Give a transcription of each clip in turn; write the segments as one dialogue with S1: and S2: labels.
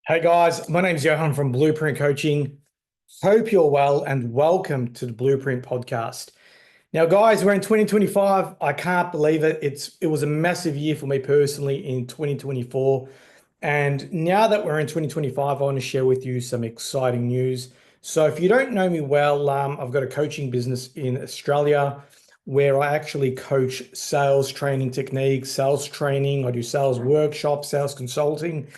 S1: Hey guys, my name's Johan from Blueprint Coaching. Hope you're well and welcome to the Blueprint Podcast. Now, guys, we're in 2025. I can't believe it. It was a massive year for me personally in 2024. And now that we're in 2025, I want to share with you some exciting news. So if you don't know me well, I've got a coaching business in Australia where I actually coach sales training techniques, sales training. I do sales workshops, sales consulting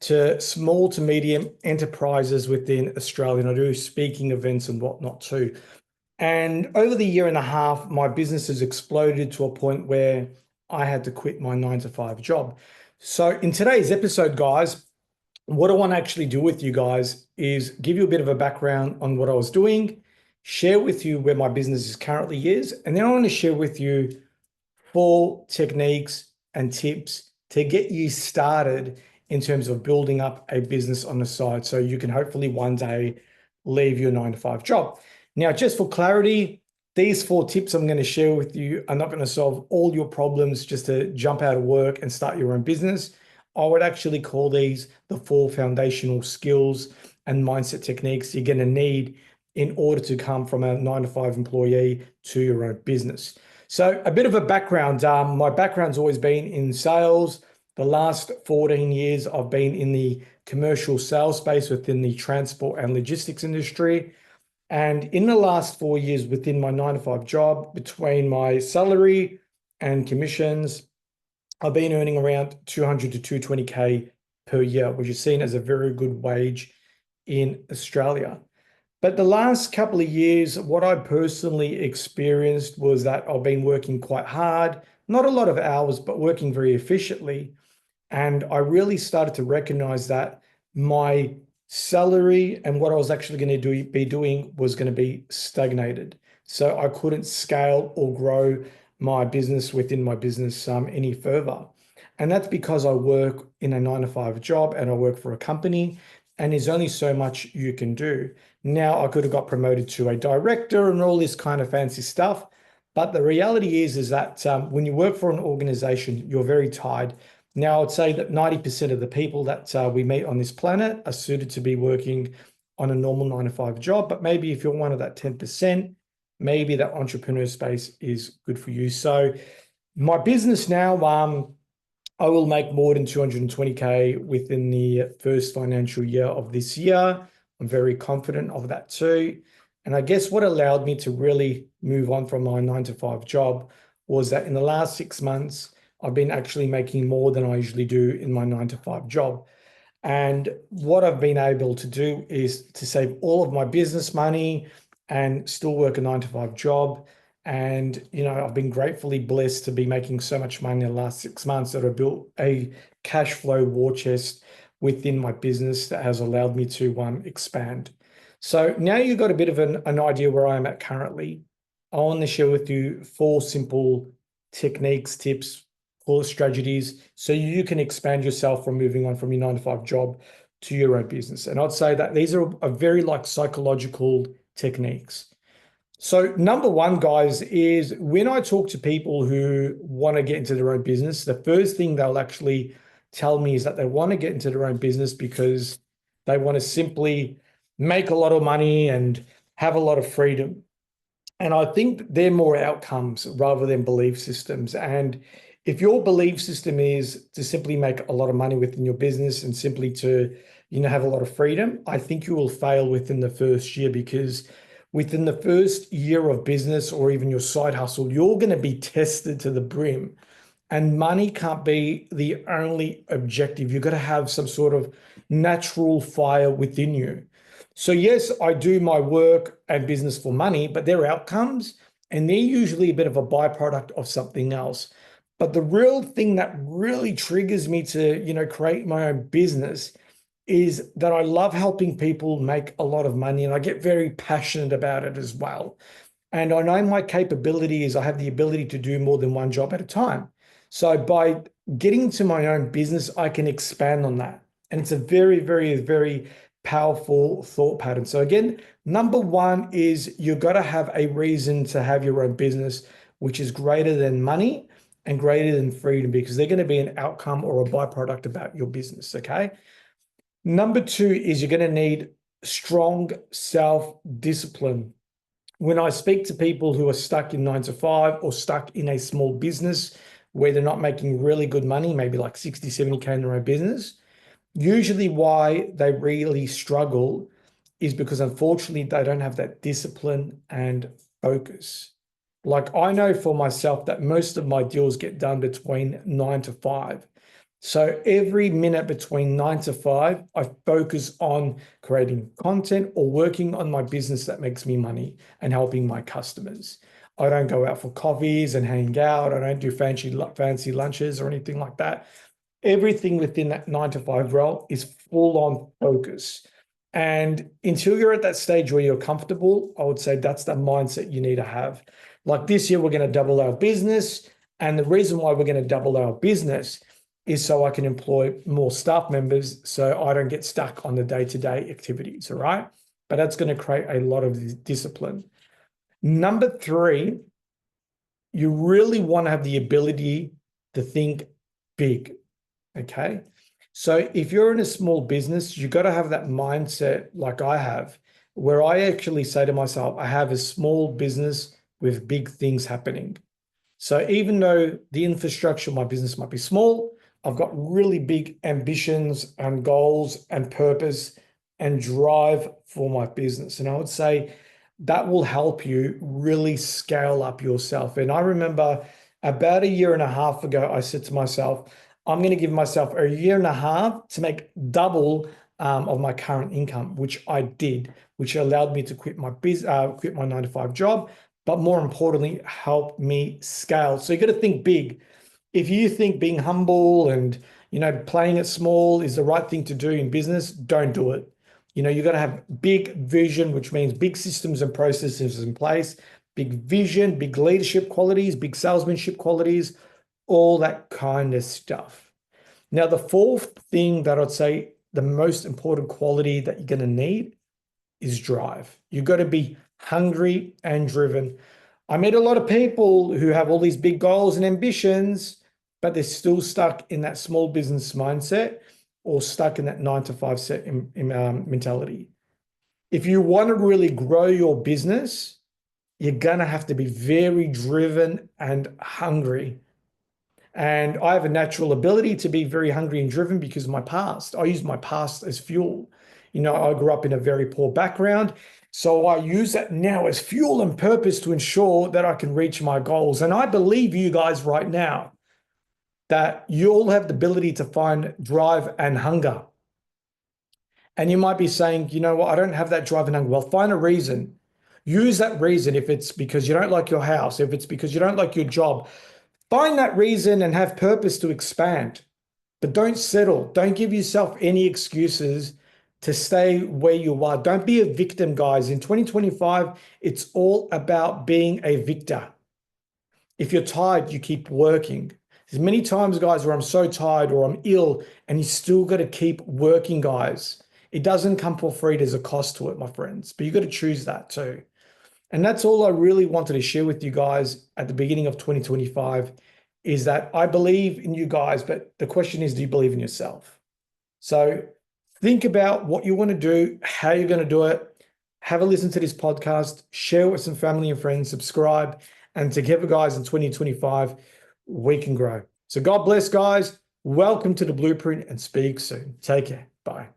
S1: to small to medium enterprises within Australia. And I do speaking events and whatnot too. And over the year and a half, my business has exploded to a point where I had to quit my 9 to 5 job. So in today's episode, guys, what I want to actually do with you guys is give you a bit of a background on what I was doing, share with you where my business is currently is, and then I want to share with you 4 techniques and tips to get you started in terms of building up a business on the side so you can hopefully one day leave your 9 to 5 job. Now, just for clarity, these 4 tips I'm going to share with you are not going to solve all your problems just to jump out of work and start your own business. I would actually call these the 4 foundational skills and mindset techniques you're going to need in order to come from a 9 to 5 employee to your own business. So a bit of a background. My background's always been in sales. The last 14 years, I've been in the commercial sales space within the transport and logistics industry. And in the last 4 years within my 9 to 5 job, between my salary and commissions, I've been earning around 200 to 220K per year, which is seen as a very good wage in Australia. But the last couple of years, what I personally experienced was that I've been working quite hard, not a lot of hours, but working very efficiently. And I really started to recognize that my salary and what I was actually going to be doing was going to be stagnated. So I couldn't scale or grow my business within my business any further. And that's because I work in a 9 to 5 job and I work for a company, and there's only so much you can do. Now I could have got promoted to a director and all this kind of fancy stuff. But the reality is that when you work for an organization, you're very tied. Now, I would say that 90% of the people that we meet on this planet are suited to be working on a normal 9 to 5 job. But maybe if you're one of that 10%, maybe that entrepreneur space is good for you. So my business now, I will make more than 220K within the first financial year of this year. I'm very confident of that too. And I guess what allowed me to really move on from my 9 to 5 job was that in the last 6 months, I've been actually making more than I usually do in my 9 to 5 job. And what I've been able to do is to save all of my business money and still work a 9 to 5 job. And, I've been gratefully blessed to be making so much money in the last 6 months that I built a cash flow war chest within my business that has allowed me to expand. So now you've got a bit of an idea where I am at currently. I want to share with you 4 simple techniques, tips, core strategies so you can expand yourself from moving on from your 9 to 5 job to your own business. And I'd say that these are a very psychological techniques. So number one, guys, is when I talk to people who want to get into their own business, the first thing they'll actually tell me is that they want to get into their own business because they want to simply make a lot of money and have a lot of freedom. And I think they're more outcomes rather than belief systems. And if your belief system is to simply make a lot of money within your business and simply to, have a lot of freedom, I think you will fail within the first year, because within the first year of business or even your side hustle, you're going to be tested to the brim. And money can't be the only objective. You've got to have some sort of natural fire within you. So yes, I do my work and business for money, but they're outcomes and they're usually a bit of a byproduct of something else. But the real thing that really triggers me to, create my own business is that I love helping people make a lot of money, and I get very passionate about it as well. And I know my capability is I have the ability to do more than one job at a time. So by getting to my own business, I can expand on that. And it's a very, very, very powerful thought pattern. So again, number one is you've got to have a reason to have your own business, which is greater than money and greater than freedom, because they're going to be an outcome or a byproduct about your business. Okay. Number two is you're going to need strong self-discipline. When I speak to people who are stuck in 9 to 5 or stuck in a small business where they're not making really good money, maybe like 60, 70K in their own business, usually why they really struggle is because unfortunately they don't have that discipline and focus. Like I know for myself that most of my deals get done between 9 to 5. So every minute between 9 to 5, I focus on creating content or working on my business that makes me money and helping my customers. I don't go out for coffees and hang out. I don't do fancy lunches or anything like that. Everything within that 9 to 5 role is full on focus. And until you're at that stage where you're comfortable, I would say that's the mindset you need to have. Like this year, we're going to double our business. And the reason why we're going to double our business is so I can employ more staff members so I don't get stuck on the day-to-day activities, all right? But that's going to create a lot of discipline. Number three, you really want to have the ability to think big, okay? So if you're in a small business, you got to have that mindset like I have, where I actually say to myself, I have a small business with big things happening. So even though the infrastructure of my business might be small, I've got really big ambitions and goals and purpose and drive for my business. And I would say that will help you really scale up yourself. And I remember about a year and a half ago, I said to myself, I'm going to give myself a year and a half to make double of my current income, which I did, which allowed me to quit my 9 to 5 job, but more importantly, help me scale. So you got to think big. If you think being humble and playing it small is the right thing to do in business, don't do it. You got to have big vision, which means big systems and processes in place, big vision, big leadership qualities, big salesmanship qualities, all that kind of stuff. Now, the fourth thing that I'd say the most important quality that you're going to need is drive. You've got to be hungry and driven. I meet a lot of people who have all these big goals and ambitions, but they're still stuck in that small business mindset or stuck in that 9 to 5 mentality. If you want to really grow your business, you're going to have to be very driven and hungry. And I have a natural ability to be very hungry and driven because of my past. I use my past as fuel. I grew up in a very poor background. So I use that now as fuel and purpose to ensure that I can reach my goals. And I believe you guys right now that you all have the ability to find drive and hunger. And you might be saying, you know what, I don't have that drive and hunger. Well, find a reason. Use that reason. If it's because you don't like your house, if it's because you don't like your job, find that reason and have purpose to expand. But don't settle. Don't give yourself any excuses to stay where you are. Don't be a victim, guys. In 2025, it's all about being a victor. If you're tired, you keep working. There's many times, guys, where I'm so tired or I'm ill, and you still got to keep working, guys. It doesn't come for free. There's a cost to it, my friends, but you got to choose that too. And that's all I really wanted to share with you guys at the beginning of 2025 is that I believe in you guys, but the question is, do you believe in yourself? So think about what you want to do, how you're going to do it. Have a listen to this podcast, share it with some family and friends, subscribe, and together, guys, in 2025, we can grow. So God bless, guys. Welcome to the Blueprint and speak soon. Take care. Bye.